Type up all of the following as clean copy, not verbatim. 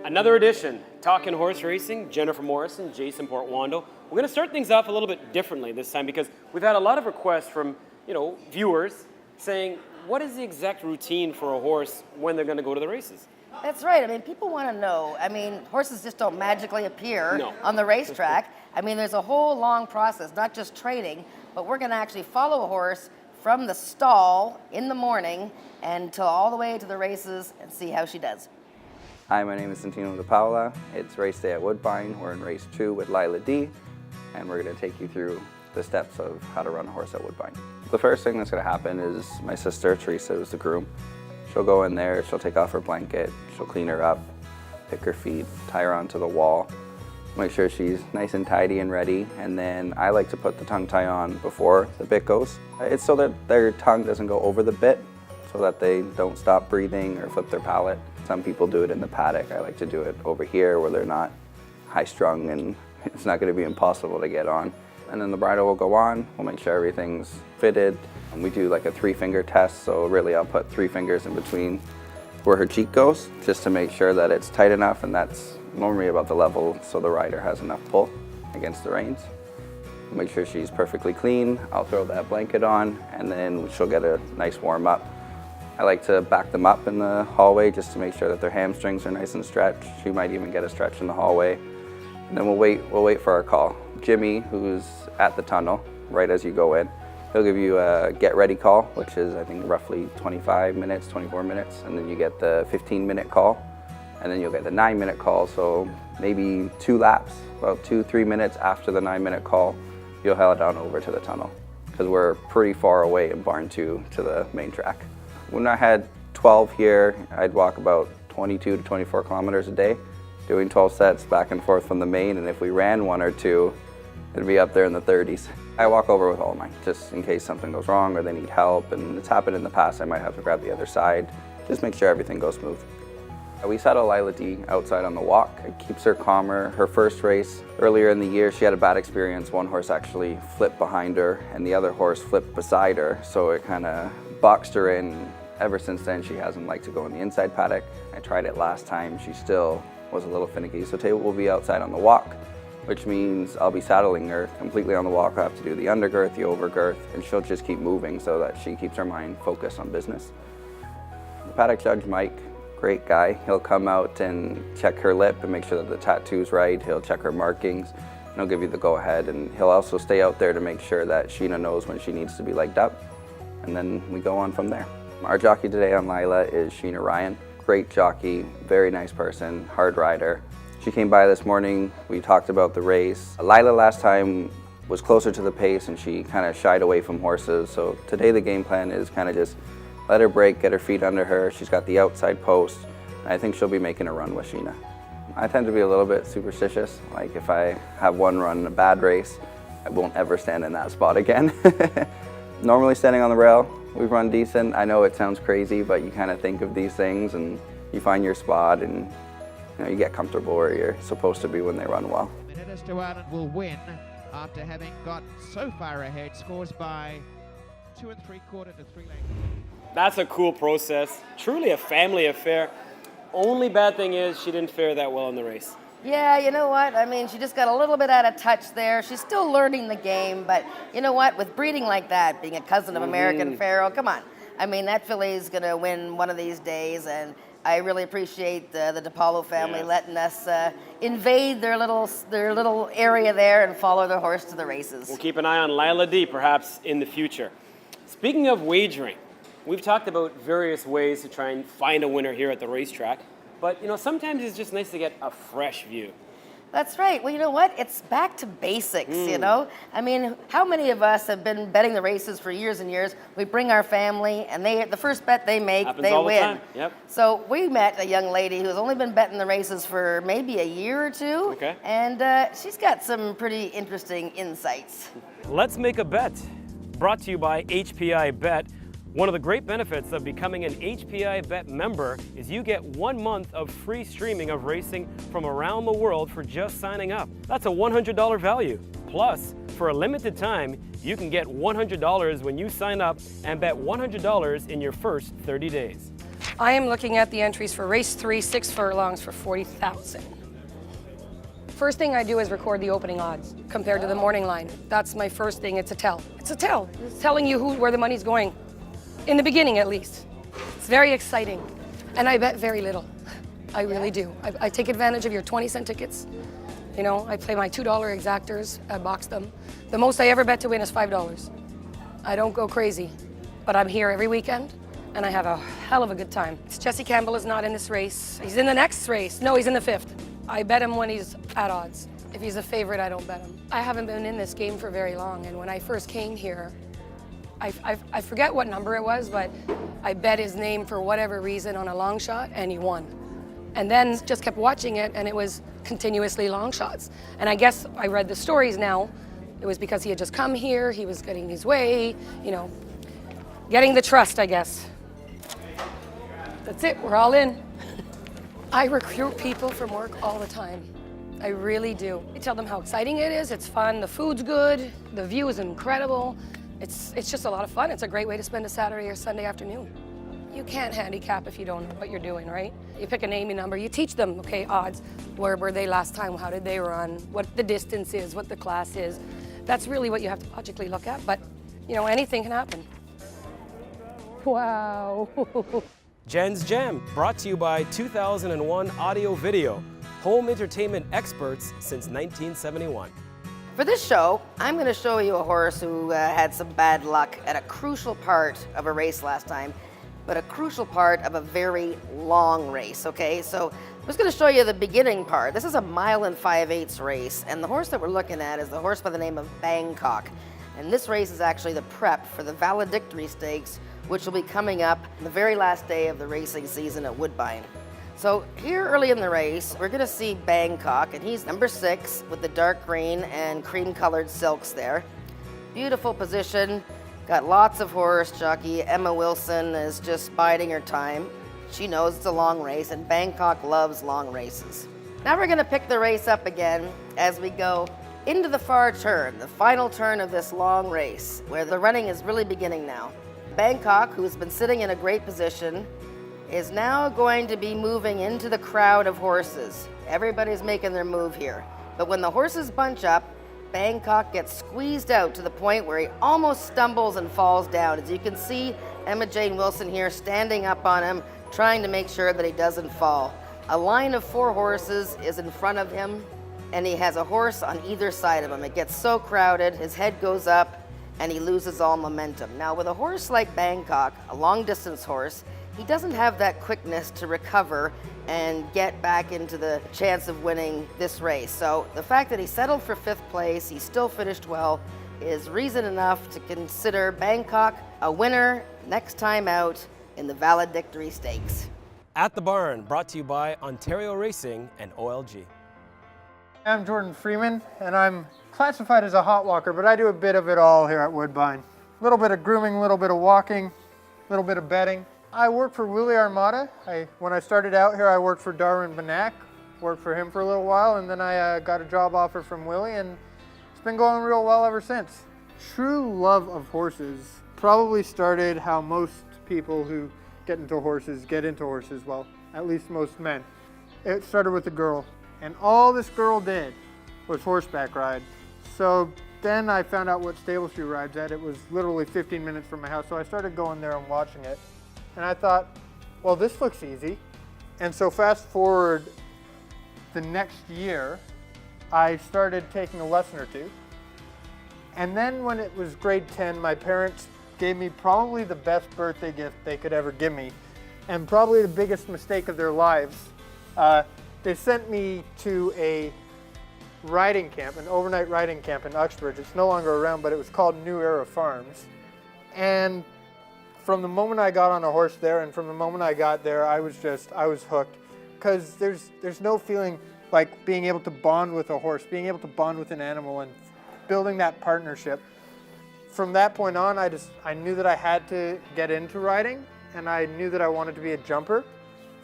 Another edition, Talkin Horse Racing, Jennifer Morrison, Jason Portwando. We're going to start things off a little bit differently this time because we've had a lot of requests from, viewers saying, what is the exact routine for a horse when they're going to go to the races? That's right. I mean, people want to know. I mean, horses just don't magically appear No. on the racetrack. I mean, there's a whole long process, not just training, but we're going to actually follow a horse from the stall in the morning until all the way to the races and see how she does. Hi, my name is Santino De Paola. It's race day at Woodbine. We're in race 2 with Lila D, and we're going to take you through the steps of how to run a horse at Woodbine. The first thing that's going to happen is my sister, Teresa, who's the groom. She'll go in there, she'll take off her blanket, she'll clean her up, pick her feet, tie her onto the wall, make sure she's nice and tidy and ready, and then I like to put the tongue tie on before the bit goes. It's so that their tongue doesn't go over the bit, so that they don't stop breathing or flip their palate. Some people do it in the paddock. I like to do it over here where they're not high-strung and it's not going to be impossible to get on. And then the bridle will go on. We'll make sure everything's fitted. And we do like a 3-finger test, so really I'll put 3 fingers in between where her cheek goes just to make sure that it's tight enough, and that's normally about the level so the rider has enough pull against the reins. Make sure she's perfectly clean. I'll throw that blanket on and then she'll get a nice warm up. I like to back them up in the hallway just to make sure that their hamstrings are nice and stretched. She might even get a stretch in the hallway. And then we'll wait for our call. Jimmy, who's at the tunnel right as you go in, he'll give you a get ready call, which is I think roughly 25 minutes, 24 minutes. And then you get the 15-minute call. And then you'll get the 9-minute call. So maybe 2 laps, about 2-3 minutes after the 9-minute call, you'll head on over to the tunnel because we're pretty far away in barn 2 to the main track. When I had 12 here, I'd walk about 22 to 24 kilometers a day, doing 12 sets back and forth from the main, and if we ran 1 or 2, it'd be up there in the 30s. I walk over with all of mine, just in case something goes wrong or they need help, and it's happened in the past. I might have to grab the other side, just make sure everything goes smooth. We saddle Lila D outside on the walk. It keeps her calmer. Her first race, earlier in the year, she had a bad experience. One horse actually flipped behind her, and the other horse flipped beside her, so it kind of boxed her in. Ever since then, she hasn't liked to go in the inside paddock. I tried it last time. She still was a little finicky. So today we'll be outside on the walk, which means I'll be saddling her completely on the walk. I have to do the undergirth, the overgirth, and she'll just keep moving so that she keeps her mind focused on business. The paddock judge, Mike, great guy. He'll come out and check her lip and make sure that the tattoo's right. He'll check her markings, and he'll give you the go-ahead. And he'll also stay out there to make sure that Sheena knows when she needs to be legged up. And then we go on from there. Our jockey today on Lila is Sheena Ryan. Great jockey, very nice person, hard rider. She came by this morning, we talked about the race. Lila last time was closer to the pace and she kind of shied away from horses. So today the game plan is kind of just let her break, get her feet under her. She's got the outside post. And I think she'll be making a run with Sheena. I tend to be a little bit superstitious. Like if I have one run in a bad race, I won't ever stand in that spot again. Normally standing on the rail, we've run decent. I know it sounds crazy, but you kind of think of these things and you find your spot and you get comfortable where you're supposed to be when they run well. Dennis DeWallen will win after having got so far ahead, scores by 2 3/4 to 3 lengths. That's a cool process. Truly a family affair. Only bad thing is she didn't fare that well in the race. Yeah, you know what? I mean, she just got a little bit out of touch there. She's still learning the game, but you know what? With breeding like that, being a cousin of American Pharoah, come on. I mean, that filly's going to win one of these days, and I really appreciate the DePaulo family letting us invade their little area there and follow their horse to the races. We'll keep an eye on Lila D perhaps in the future. Speaking of wagering, we've talked about various ways to try and find a winner here at the racetrack. But, sometimes it's just nice to get a fresh view. That's right. Well, you know what? It's back to basics, I mean, how many of us have been betting the races for years and years? We bring our family, and the first bet they make, Happens they all the win. time. Yep. So we met a young lady who's only been betting the races for maybe a year or 2. Okay. And she's got some pretty interesting insights. Let's make a bet. Brought to you by HPI Bet. One of the great benefits of becoming an HPI Bet member is you get 1 month of free streaming of racing from around the world for just signing up. That's a $100 value. Plus, for a limited time, you can get $100 when you sign up and bet $100 in your first 30 days. I am looking at the entries for race 3, 6 furlongs for 40,000. First thing I do is record the opening odds compared to the morning line. That's my first thing. It's a tell. It's a tell. It's telling you where the money's going, in the beginning at least. It's very exciting, and I bet very little. I really do. I take advantage of your 20-cent tickets. You know, I play my $2 exactors, I box them. The most I ever bet to win is $5. I don't go crazy, but I'm here every weekend, and I have a hell of a good time. Jesse Campbell is not in this race. He's in the next race. No, he's in the 5th. I bet him when he's at odds. If he's a favorite, I don't bet him. I haven't been in this game for very long, and when I first came here, I forget what number it was, but I bet his name for whatever reason on a long shot, and he won. And then just kept watching it, and it was continuously long shots. And I guess I read the stories now. It was because he had just come here, he was getting his way, you know, getting the trust, I guess. That's it, we're all in. I recruit people from work all the time. I really do. I tell them how exciting it is, it's fun, the food's good, the view is incredible. It's just a lot of fun. It's a great way to spend a Saturday or Sunday afternoon. You can't handicap if you don't know what you're doing, right? You pick a naming number, you teach them, okay, odds. Where were they last time? How did they run? What the distance is, what the class is. That's really what you have to logically look at, but you know, anything can happen. Wow. Jen's Jam, brought to you by 2001 Audio Video, home entertainment experts since 1971. For this show, I'm going to show you a horse who had some bad luck at a crucial part of a race last time, but a crucial part of a very long race, okay? So I'm just going to show you the beginning part. This is a 1 5/8 race, and the horse that we're looking at is the horse by the name of Bangkok. And this race is actually the prep for the Valedictory Stakes, which will be coming up the very last day of the racing season at Woodbine. So here early in the race, we're gonna see Bangkok, and he's number 6 with the dark green and cream colored silks there. Beautiful position, got lots of horse. Jockey Emma Wilson is just biding her time. She knows it's a long race, and Bangkok loves long races. Now we're gonna pick the race up again as we go into the far turn, the final turn of this long race, where the running is really beginning now. Bangkok, who's been sitting in a great position, is now going to be moving into the crowd of horses. Everybody's making their move here. But when the horses bunch up, Bangkok gets squeezed out to the point where he almost stumbles and falls down. As you can see, Emma Jane Wilson here standing up on him, trying to make sure that he doesn't fall. A line of 4 horses is in front of him, and he has a horse on either side of him. It gets so crowded, his head goes up, and he loses all momentum. Now, with a horse like Bangkok, a long-distance horse, he doesn't have that quickness to recover and get back into the chance of winning this race. So the fact that he settled for 5th place, he still finished well, is reason enough to consider Bangkok a winner next time out in the Valedictory Stakes. At the Barn, brought to you by Ontario Racing and OLG. I'm Jordan Freeman, and I'm classified as a hot walker, but I do a bit of it all here at Woodbine. A little bit of grooming, a little bit of walking, a little bit of betting. I work for Willie Armada. When I started out here, I worked for Darwin Banak, worked for him for a little while, and then I got a job offer from Willie, and it's been going real well ever since. True love of horses probably started how most people who get into horses, well, at least most men. It started with a girl, and all this girl did was horseback ride. So then I found out what stable she rides at. It was literally 15 minutes from my house, so I started going there and watching it. And I thought, well, this looks easy. And so fast forward the next year, I started taking a lesson or two. And then when it was grade 10, my parents gave me probably the best birthday gift they could ever give me, and probably the biggest mistake of their lives. They sent me to a riding camp, an overnight riding camp in Uxbridge. It's no longer around, but it was called New Era Farms. And from the moment I got on a horse there, and from the moment I got there, I was hooked. Because there's no feeling like being able to bond with a horse, being able to bond with an animal, and building that partnership. From that point on, I knew that I had to get into riding, and I knew that I wanted to be a jumper.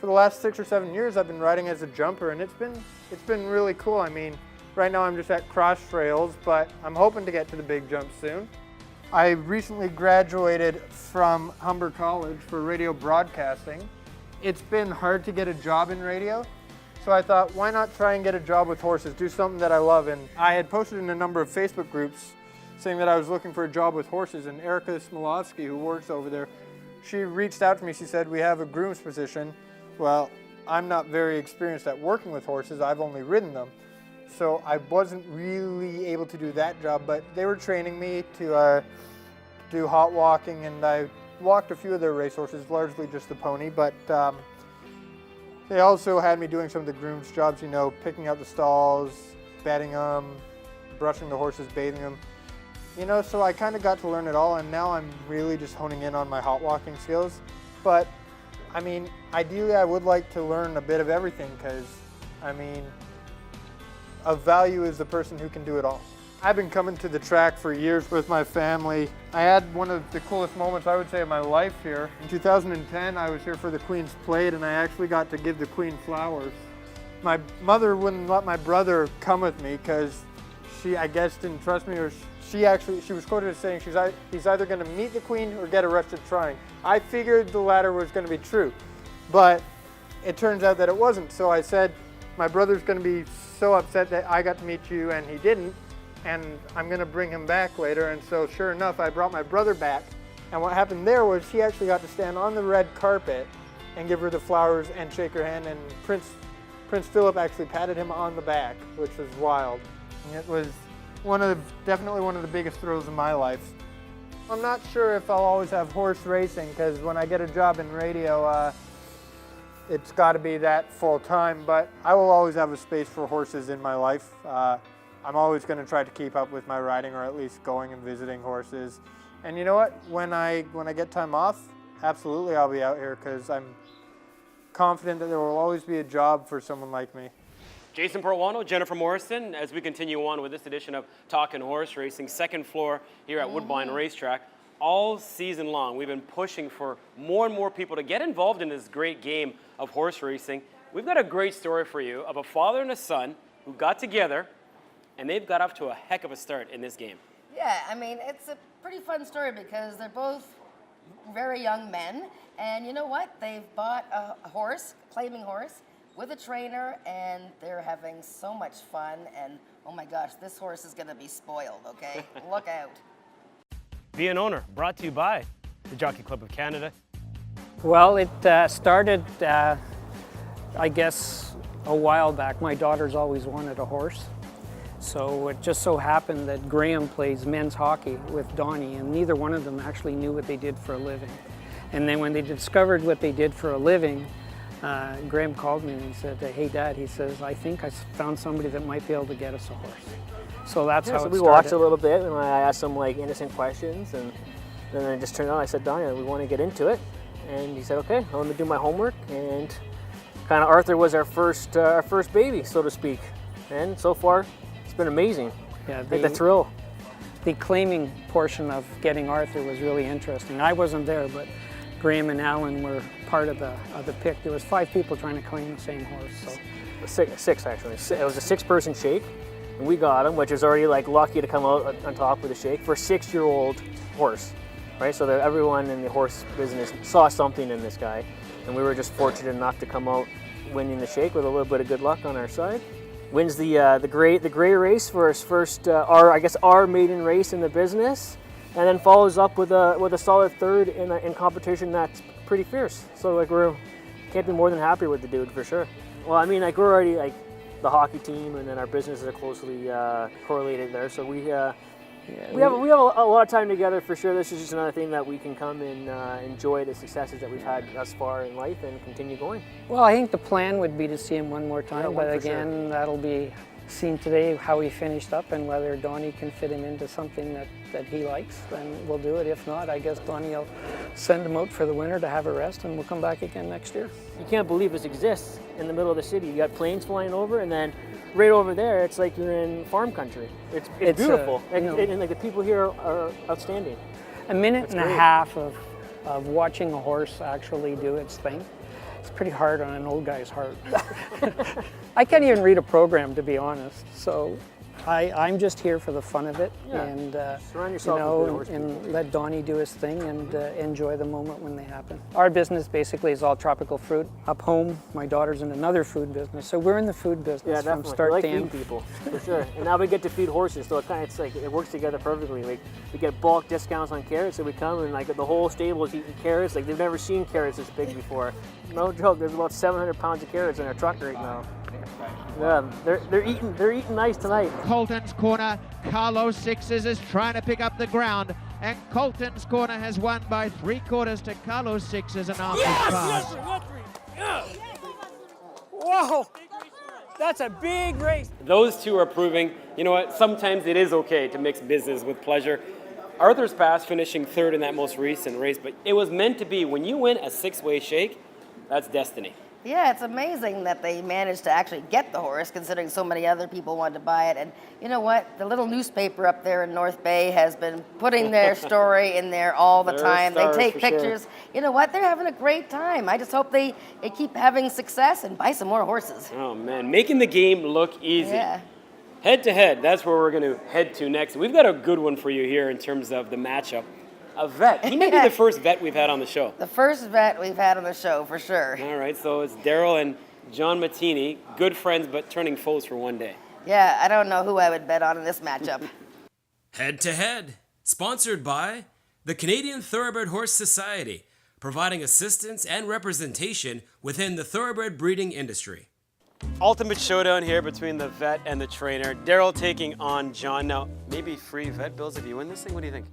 For the last 6 or 7 years, I've been riding as a jumper, and it's been really cool. I mean, Right now I'm just at cross trails, but I'm hoping to get to the big jump soon. I recently graduated from Humber College for radio broadcasting. It's been hard to get a job in radio, so I thought, why not try and get a job with horses, do something that I love. And I had posted in a number of Facebook groups saying that I was looking for a job with horses, and Erica Smilovsky, who works over there, she reached out to me. She said, we have a groom's position. Well, I'm not very experienced at working with horses. I've only ridden them. So I wasn't really able to do that job, but they were training me to do hot walking, and I walked a few of their racehorses, largely just the pony, but they also had me doing some of the groom's jobs, you know, picking out the stalls, bedding them, brushing the horses, bathing them. You know, so I kind of got to learn it all, and now I'm really just honing in on my hot walking skills. But, I mean, ideally I would like to learn a bit of everything, because, I mean, of value is the person who can do it all. I've been coming to the track for years with my family. I had one of the coolest moments, I would say, of my life here. In 2010, I was here for the Queen's Plate, and I actually got to give the Queen flowers. My mother wouldn't let my brother come with me because she, I guess, didn't trust me, or she was quoted as saying he's either going to meet the Queen or get arrested trying. I figured the latter was going to be true, but it turns out that it wasn't. So I said, my brother's going to be so upset that I got to meet you and he didn't, and I'm going to bring him back later. And so sure enough, I brought my brother back, and what happened there was he actually got to stand on the red carpet and give her the flowers and shake her hand, and Prince Philip actually patted him on the back, which was wild. And it was definitely one of the biggest thrills of my life. I'm not sure if I'll always have horse racing, because when I get a job in radio, it's got to be that full time, but I will always have a space for horses in my life. I'm always going to try to keep up with my riding, or at least going and visiting horses. And you know what? When I get time off, absolutely I'll be out here, because I'm confident that there will always be a job for someone like me. Jason Portwano, Jennifer Morrison, as we continue on with this edition of Talkin Horse Racing, second floor here at Woodbine Racetrack. All season long, we've been pushing for more and more people to get involved in this great game of horse racing. We've got a great story for you of a father and a son who got together, and they've got off to a heck of a start in this game. Yeah, I mean, it's a pretty fun story because they're both very young men, and you know what? They've bought a horse, claiming horse, with a trainer, and they're having so much fun, and oh my gosh, this horse is gonna be spoiled, okay? Look out. Be an owner, brought to you by the Jockey Club of Canada. Well, it started, I guess, a while back. My daughter's always wanted a horse. So it just so happened that Graham plays men's hockey with Donnie, and neither one of them actually knew what they did for a living. And then when they discovered what they did for a living, Graham called me and he said, hey Dad, he says, I think I found somebody that might be able to get us a horse. So that's how it we started. watched a little bit, and I asked some like innocent questions, and then I just turned on. I said, Donnie, we want to get into it, and he said, okay, I'm gonna do my homework. And kind of Arthur was our first baby, so to speak, and so far it's been amazing. Yeah, The thrill. The claiming portion of getting Arthur was really interesting. I wasn't there, but Graham and Alan were part of the pick. There was 5 people trying to claim the same horse. So. Six actually. It was a 6-person shake, and we got him, which is already like lucky to come out on top with a shake for a 6-year-old horse, right? So that everyone in the horse business saw something in this guy, and we were just fortunate enough to come out winning the shake with a little bit of good luck on our side. Wins the gray race for his first our maiden race in the business, and then follows up with a solid third in competition that's pretty fierce. So like can't be more than happy with the dude for sure. Well, I mean, like we're already like the hockey team, and then our businesses are closely correlated there. So we have a lot of time together for sure. This is just another thing that we can come and enjoy the successes that we've had thus far in life and continue going. Well, I think the plan would be to see him one more time, Yeah, but one for sure. again, that'll be seen today how he finished up, and whether Donnie can fit him into something that he likes, then we'll do it. If not, I guess Donnie will send him out for the winter to have a rest, and we'll come back again next year. You can't believe this exists in the middle of the city. You got planes flying over, and then right over there, it's like you're in farm country. It's beautiful, and like the people here are outstanding. A minute and a half of watching a horse actually do its thing. It's pretty hard on an old guy's heart. I can't even read a program, to be honest. So I'm just here for the fun of it, and Surround yourself with good horse and let Donnie do his thing and enjoy the moment when they happen. Our business basically is all tropical fruit. Up home, my daughter's in another food business, so we're in the food business from definitely. start We like to end. feeding people, for sure. And now we get to feed horses, so it's like it works together perfectly. Like we get bulk discounts on carrots, so we come and like the whole stable is eating carrots. Like they've never seen carrots this big before. No joke. There's about 700 pounds of carrots in our truck right now. Yeah, they're eating nice tonight. Colton's corner, Carlos Sixes is trying to pick up the ground, and Colton's corner has won by 3/4 to Carlos Sixes and after pass. Whoa! That's a big race. Those two are proving, you know what, sometimes it is okay to mix business with pleasure. Arthur's Pass finishing third in that most recent race, but it was meant to be. When you win a six-way shake, that's destiny. Yeah, it's amazing that they managed to actually get the horse, considering so many other people wanted to buy it. And you know what? The little newspaper up there in North Bay has been putting their story in there all the time. They take pictures. Sure. You know what? They're having a great time. I just hope they keep having success and buy some more horses. Oh, man. Making the game look easy. Yeah. Head to head, that's where we're going to head to next. We've got a good one for you here in terms of the matchup. A vet. He may be the first vet we've had on the show. The first vet we've had on the show, for sure. All right, so it's Daryl and John Mattini, good friends but turning foes for one day. Yeah, I don't know who I would bet on in this matchup. Head to Head, sponsored by the Canadian Thoroughbred Horse Society, providing assistance and representation within the thoroughbred breeding industry. Ultimate showdown here between the vet and the trainer. Daryl taking on John. Now, maybe free vet bills if you win this thing? What do you think?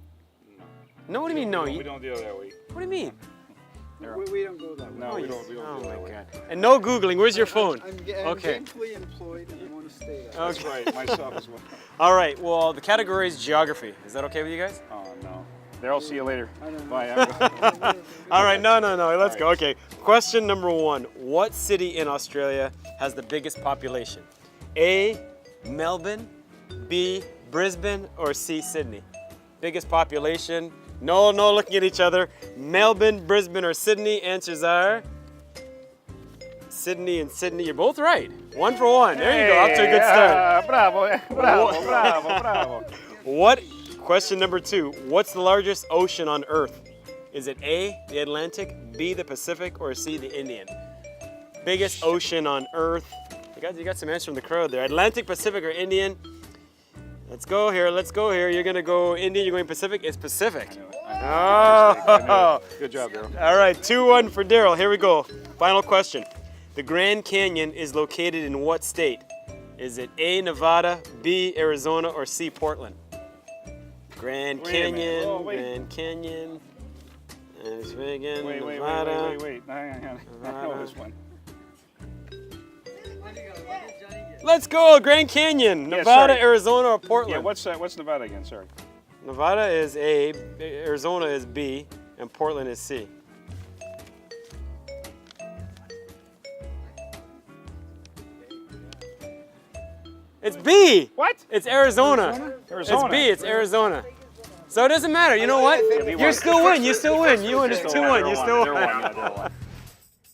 No, what do you mean no? We don't deal that way. What do you mean? We don't go that way. No, we don't Oh deal my that way. God. And no Googling. Where's your phone? I'm Okay. gainfully employed and I want to stay there. Okay. That's right, myself as well. All right, well, the category is geography. Is that okay with you guys? Oh, no. There, I'll see you later. Bye. All right, no, let's go. Okay, question number one. What city in Australia has the biggest population? A, Melbourne, B, Brisbane, or C, Sydney? Biggest population. No looking at each other. Melbourne, Brisbane, or Sydney? Answers are Sydney and Sydney. You're both right. 1 for 1. There you go. Up to a good start. Bravo. Question number two. What's the largest ocean on Earth? Is it A, the Atlantic, B, the Pacific, or C, the Indian? Biggest ocean on Earth. You got some answers from the crowd there. Atlantic, Pacific, or Indian? Let's go here. You're going to go Indian, you're going Pacific. It's Pacific. Oh. Good job, Daryl. All right, 2-1 for Daryl. Here we go. Final question. The Grand Canyon is located in what state? Is it A, Nevada, B, Arizona, or C, Portland? Grand Canyon, Grand Canyon. Las Vegas, Nevada. Wait. Hang on. I know this one. Let's go, Grand Canyon. Yeah, Nevada, sorry. Arizona, or Portland? Yeah, what's Nevada again? Sorry. Nevada is A, Arizona is B, and Portland is C. It's B. What? It's Arizona. It's B. It's Arizona. So it doesn't matter. You know what? You still win. You still win. You win. It's 2-1. You still win.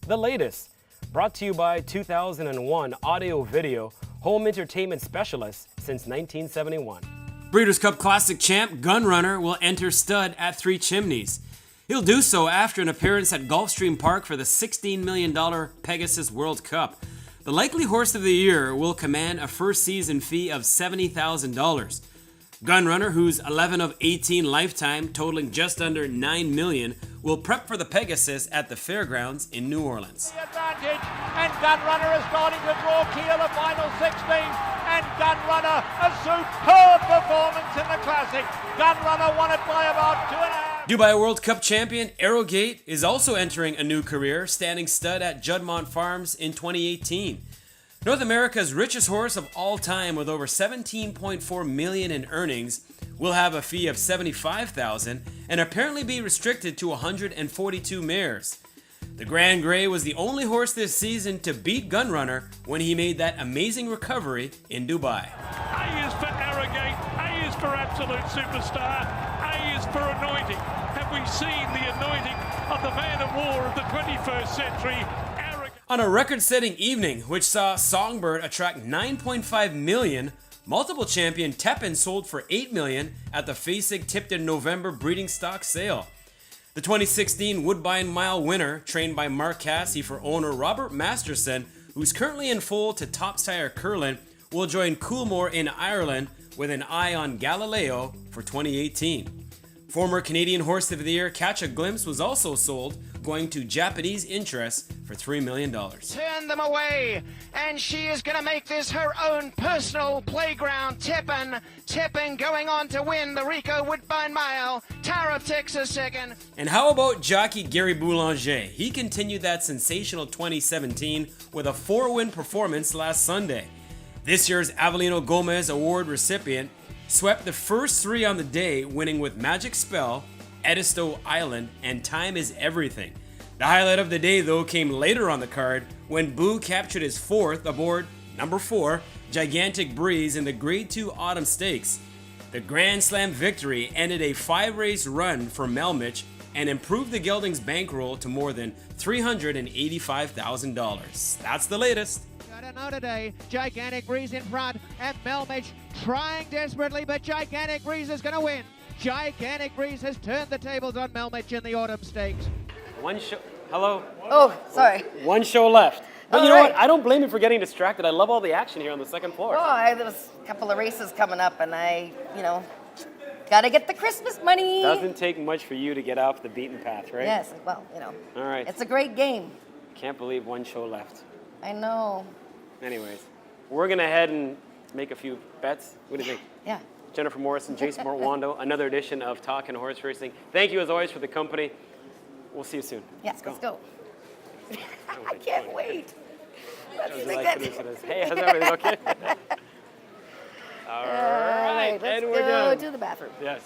The latest, brought to you by 2001 Audio Video, home entertainment specialist since 1971. Breeders' Cup Classic champ Gun Runner will enter stud at Three Chimneys. He'll do so after an appearance at Gulfstream Park for the $16 million Pegasus World Cup. The likely horse of the year will command a first season fee of $70,000. Gunrunner, who's 11 of 18 lifetime, totaling just under $9 million, will prep for the Pegasus at the fairgrounds in New Orleans. Advantage, and Gunrunner is starting to draw clear the final 16, and Gunrunner, a superb performance in the Classic. Gunrunner won it by about 2.5. Dubai World Cup champion Arrowgate is also entering a new career, standing stud at Juddmonte Farms in 2018. North America's richest horse of all time, with over $17.4 million in earnings, will have a fee of $75,000 and apparently be restricted to 142 mares. The Grand Grey was the only horse this season to beat Gunrunner when he made that amazing recovery in Dubai. A is for Arrogate, A is for Absolute Superstar, A is for Anointing. Have we seen the anointing of the man of war of the 21st century? On a record-setting evening, which saw Songbird attract 9.5 million, multiple champion Tepin sold for 8 million at the Fasig-Tipton November breeding stock sale. The 2016 Woodbine Mile winner, trained by Mark Cassie for owner Robert Masterson, who's currently in foal to Topstire Curlin, will join Coolmore in Ireland with an eye on Galileo for 2018. Former Canadian Horse of the Year Catch a Glimpse was also sold, going to Japanese interests for $3 million. Turn them away, and she is going to make this her own personal playground. Tippin going on to win the Rico Woodbine Mile. Tara Texas second. And how about jockey Gary Boulanger? He continued that sensational 2017 with a 4-win performance last Sunday. This year's Avelino Gomez Award recipient swept the first 3 on the day, winning with Magic Spell, Edisto Island, and Time is Everything. The highlight of the day, though, came later on the card when Boo captured his 4th aboard number 4, Gigantic Breeze, in the Grade 2 Autumn Stakes. The Grand Slam victory ended a 5-race run for Melmich and improved the gelding's bankroll to more than $385,000. That's the latest. I don't know today. Gigantic Breeze in front, and Melmich trying desperately, but Gigantic Breeze is going to win. Gigantic Breeze has turned the tables on Melmich in the Autumn Stakes. One show. Hello. Oh, sorry. One show left. But All you know right. what? I don't blame you for getting distracted. I love all the action here on the second floor. Oh, there was a couple of races coming up, and I, got to get the Christmas money. Doesn't take much for you to get off the beaten path, right? Yes, well, All right. it's a great game. Can't believe one show left. I know. Anyways, we're going to head and make a few bets. What do you think? Yeah. Jennifer Morrison, Jason Mortwando, another edition of Talkin Horse Racing. Thank you as always for the company. We'll see you soon. Yeah, let's go. I can't wait. Let's Hey, how's everything okay? All right, Let's and we're go done. to the bathroom. Yes.